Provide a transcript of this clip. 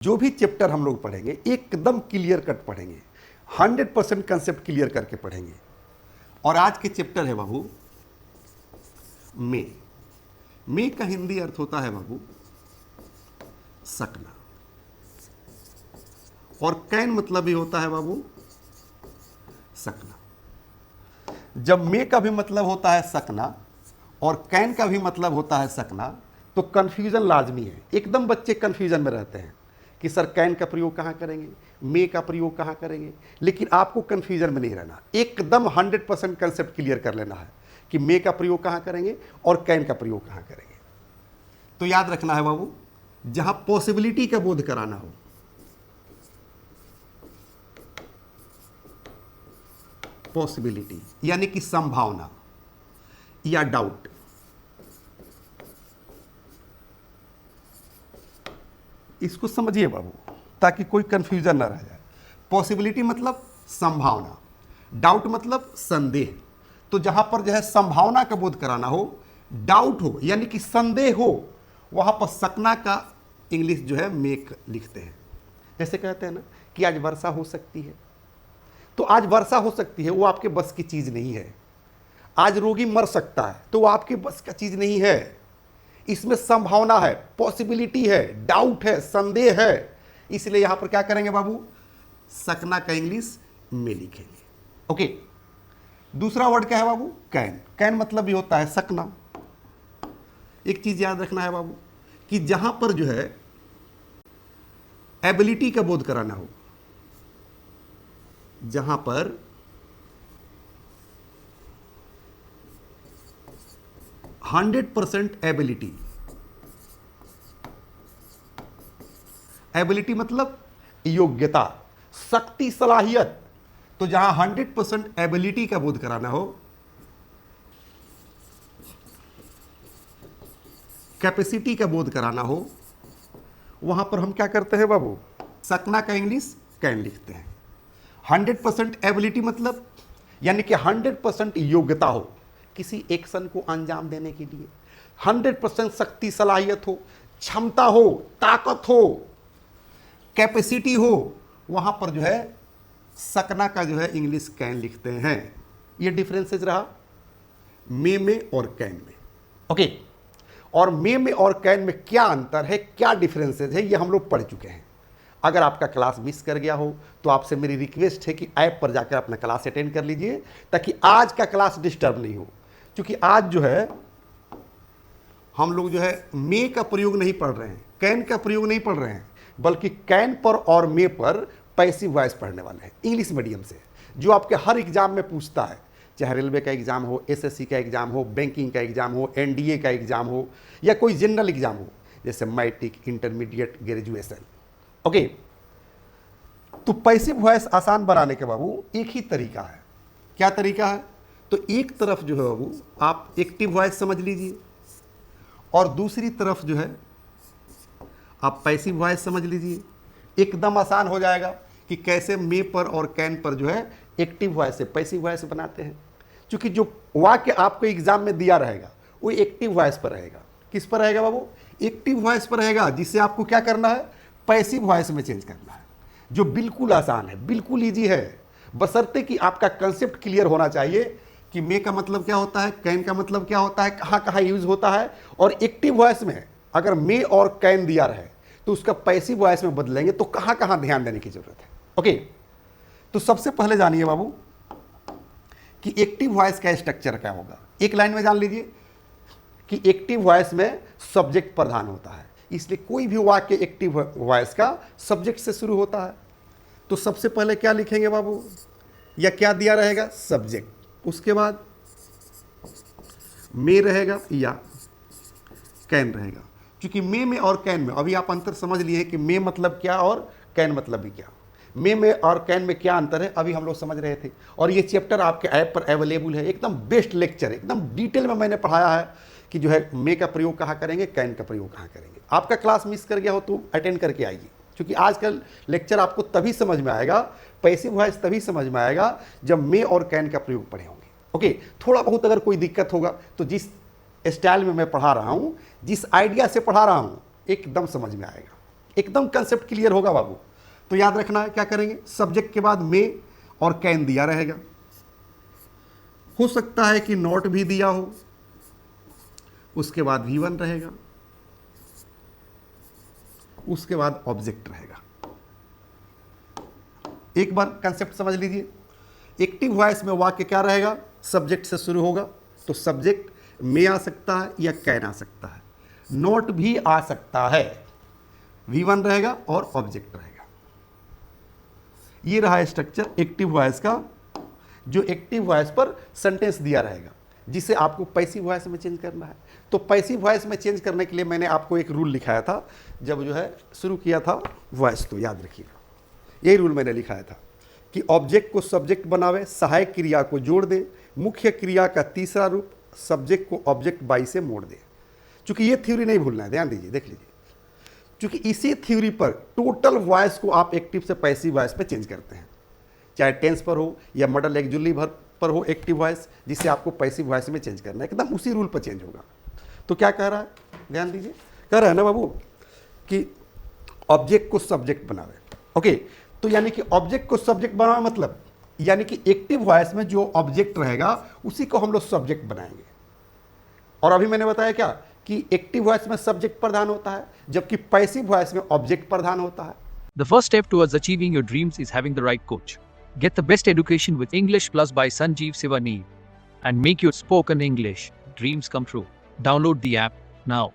जो भी चैप्टर हम लोग पढ़ेंगे एकदम क्लियर कट पढ़ेंगे, 100% कंसेप्ट क्लियर करके पढ़ेंगे। और आज के चैप्टर है बाबू मे। मे का हिंदी अर्थ होता है बाबू सकना, और कैन मतलब भी होता है बाबू सकना। जब मे का भी मतलब होता है सकना और कैन का भी मतलब होता है सकना, तो कंफ्यूजन लाजमी है। एकदम बच्चे कंफ्यूजन में रहते हैं कि सर कैन का प्रयोग कहाँ करेंगे, मे का प्रयोग कहाँ करेंगे। लेकिन आपको कंफ्यूजन में नहीं रहना, एकदम 100% कंसेप्ट क्लियर कर लेना है कि मे का प्रयोग कहाँ करेंगे और कैन का प्रयोग कहाँ करेंगे। तो याद रखना है बाबू, जहां पॉसिबिलिटी का बोध कराना हो, पॉसिबिलिटी यानी कि संभावना या डाउट, इसको समझिए बाबू ताकि कोई कंफ्यूजन ना रह जाए। पॉसिबिलिटी मतलब संभावना, डाउट मतलब संदेह। तो जहां पर जो है संभावना का बोध कराना हो, डाउट हो यानी कि संदेह हो, वहां पर सकना का इंग्लिश जो है मेक लिखते हैं। जैसे कहते हैं ना कि आज वर्षा हो सकती है, तो आज वर्षा हो सकती है वो आपके बस की चीज नहीं है। आज रोगी मर सकता है तो वो आपके बस का चीज नहीं है। इसमें संभावना है, पॉसिबिलिटी है, डाउट है, संदेह है। इसलिए यहां पर क्या करेंगे बाबू, सकना का इंग्लिश में लिखेंगे। ओके। दूसरा वर्ड क्या है बाबू, कैन। कैन मतलब भी होता है सकना। एक चीज याद रखना है बाबू कि जहां पर जो है एबिलिटी का बोध कराना हो, जहां पर एबिलिटी, एबिलिटी मतलब योग्यता, शक्ति, सलाहियत। तो जहां 100% एबिलिटी का बोध कराना हो, कैपेसिटी का बोध कराना हो, वहां पर हम क्या करते हैं बाबू, सकना का इंग्लिश कैन लिखते हैं। 100% एबिलिटी मतलब यानी कि 100% योग्यता हो किसी एक्शन को अंजाम देने के लिए, 100% शक्ति, सलाहियत हो, क्षमता हो, ताकत हो, कैपेसिटी हो, वहां पर जो है सकना का जो है इंग्लिश कैन लिखते हैं। ये डिफरेंसेस रहा मे में और कैन में। ओके। और मे में और कैन में क्या अंतर है, क्या डिफरेंसेस है, ये हम लोग पढ़ चुके हैं। अगर आपका क्लास मिस कर गया हो तो आपसे मेरी रिक्वेस्ट है कि ऐप पर जाकर अपना क्लास अटेंड कर लीजिए ताकि आज का क्लास डिस्टर्ब नहीं हो। क्योंकि आज जो है हम लोग जो है मे का प्रयोग नहीं पढ़ रहे हैं, कैन का प्रयोग नहीं पढ़ रहे हैं, बल्कि कैन पर और मे पर पैसिव वॉइस पढ़ने वाले हैं इंग्लिश मीडियम से, जो आपके हर एग्जाम में पूछता है। चाहे रेलवे का एग्जाम हो, एसएससी का एग्जाम हो, बैंकिंग का एग्जाम हो, एनडीए का एग्जाम हो, या कोई जनरल एग्जाम हो जैसे मैट्रिक, इंटरमीडिएट, ग्रेजुएशन। ओके। तो पैसिव वॉइस आसान बनाने के बाबू एक ही तरीका है। क्या तरीका है, तो एक तरफ जो है बाबू आप एक्टिव वॉइस समझ लीजिए और दूसरी तरफ जो है आप पैसिव वॉइस समझ लीजिए। एकदम आसान हो जाएगा कि कैसे मे पर और कैन पर जो है एक्टिव वॉइस से पैसिव वॉइस बनाते हैं। क्योंकि जो वाक्य आपको एग्जाम में दिया रहेगा वो एक्टिव वॉइस पर रहेगा। किस पर रहेगा बाबू, एक्टिव वॉइस पर रहेगा, जिससे आपको क्या करना है, पैसिव वॉइस में चेंज करना है, जो बिल्कुल आसान है, बिल्कुल ईजी है। बशर्ते कि आपका कंसेप्ट क्लियर होना चाहिए कि मे का मतलब क्या होता है, कैन का मतलब क्या होता है, कहाँ कहाँ यूज होता है। और एक्टिव वॉइस में अगर मे और कैन दिया रहे तो उसका पैसिव वॉइस में बदलेंगे तो कहाँ कहाँ ध्यान देने की जरूरत है। ओके। तो सबसे पहले जानिए बाबू कि एक्टिव वॉइस का स्ट्रक्चर क्या होगा। एक लाइन में जान लीजिए कि एक्टिव वॉइस में सब्जेक्ट प्रधान होता है, इसलिए कोई भी वाक्य एक्टिव वॉइस का सब्जेक्ट से शुरू होता है। तो सबसे पहले क्या लिखेंगे बाबू, या क्या दिया रहेगा, सब्जेक्ट। उसके बाद मे रहेगा या कैन रहेगा। क्योंकि मे में और कैन में अभी आप अंतर समझ लिए कि मे मतलब क्या और कैन मतलब भी क्या। मे में और कैन में क्या अंतर है अभी हम लोग समझ रहे थे। और ये चैप्टर आपके ऐप पर अवेलेबल है, एकदम बेस्ट लेक्चर, एकदम डिटेल में मैंने पढ़ाया है कि जो है मे का प्रयोग कहाँ करेंगे, कैन का प्रयोग कहाँ करेंगे। आपका क्लास मिस कर गया हो तो अटेंड करके आइए, क्योंकि आज का लेक्चर आपको तभी समझ में आएगा, पैसिव वॉइस तभी समझ में आएगा जब मे और कैन का प्रयोग पढ़े होंगे। ओके। थोड़ा बहुत अगर कोई दिक्कत होगा तो जिस स्टाइल में मैं पढ़ा रहा हूँ, जिस आइडिया से पढ़ा रहा हूँ, एकदम समझ में आएगा। एकदम कंसेप्ट क्लियर होगा बाबू। तो याद रखना है क्या करेंगे, सब्जेक्ट के बाद मे और कैन दिया रहेगा। हो सकता है कि नॉट भी दिया हो, उसके बाद V1 रहेगा, उसके बाद ऑब्जेक्ट रहेगा। एक बार कंसेप्ट समझ लीजिए। एक्टिव वॉइस में वाक्य क्या रहेगा, सब्जेक्ट से शुरू होगा, तो सब्जेक्ट में आ सकता है या कैन आ सकता है, नॉट भी आ सकता है, V1 रहेगा और ऑब्जेक्ट रहेगा। ये रहा स्ट्रक्चर एक्टिव वॉइस का, जो एक्टिव वॉइस पर सेंटेंस दिया रहेगा, जिसे आपको पैसिव वॉइस में चेंज करना है। तो पैसिव वॉइस में चेंज करने के लिए मैंने आपको एक रूल लिखाया था जब जो है शुरू किया था वॉइस, तो याद रखिएगा यही रूल मैंने लिखाया था कि ऑब्जेक्ट को सब्जेक्ट बनावे, सहायक क्रिया को जोड़ दे, मुख्य क्रिया का तीसरा रूप सब्जेक्ट को ऑब्जेक्ट बाई से मोड़ दे। चूंकि ये थ्योरी नहीं भूलना है, ध्यान दीजिए, देख लीजिए, क्योंकि इसी थ्योरी पर टोटल वॉइस को आप एक्टिव से पैसिव वॉइस पे चेंज करते हैं, चाहे टेंस पर हो या मॉडल एक्जुअली पर हो एक्टिव वॉइस, जिसे आपको पैसिव वॉइस में चेंज करना है, एकदम उसी रूल पर चेंज होगा। तो क्या कह रहा है, ध्यान दीजिए, कह रहा है ना बाबू कि ऑब्जेक्ट को सब्जेक्ट बनावे। ओके, तो यानी कि ऑब्जेक्ट को सब्जेक्ट बनावे मतलब यानी कि एक्टिव वॉइस में जो ऑब्जेक्ट रहेगा उसी को हम लोग सब्जेक्ट बनाएंगे। और अभी मैंने बताया क्या कि एक्टिव वॉइस में सब्जेक्ट प्रधान होता है, जबकि पैसिव वॉइस में ऑब्जेक्ट प्रधान होता है। The first step towards achieving your dreams is having the right coach. Get the best education with English Plus by Sanjeev Sivaneer and make your spoken English dreams come true. Download the app now.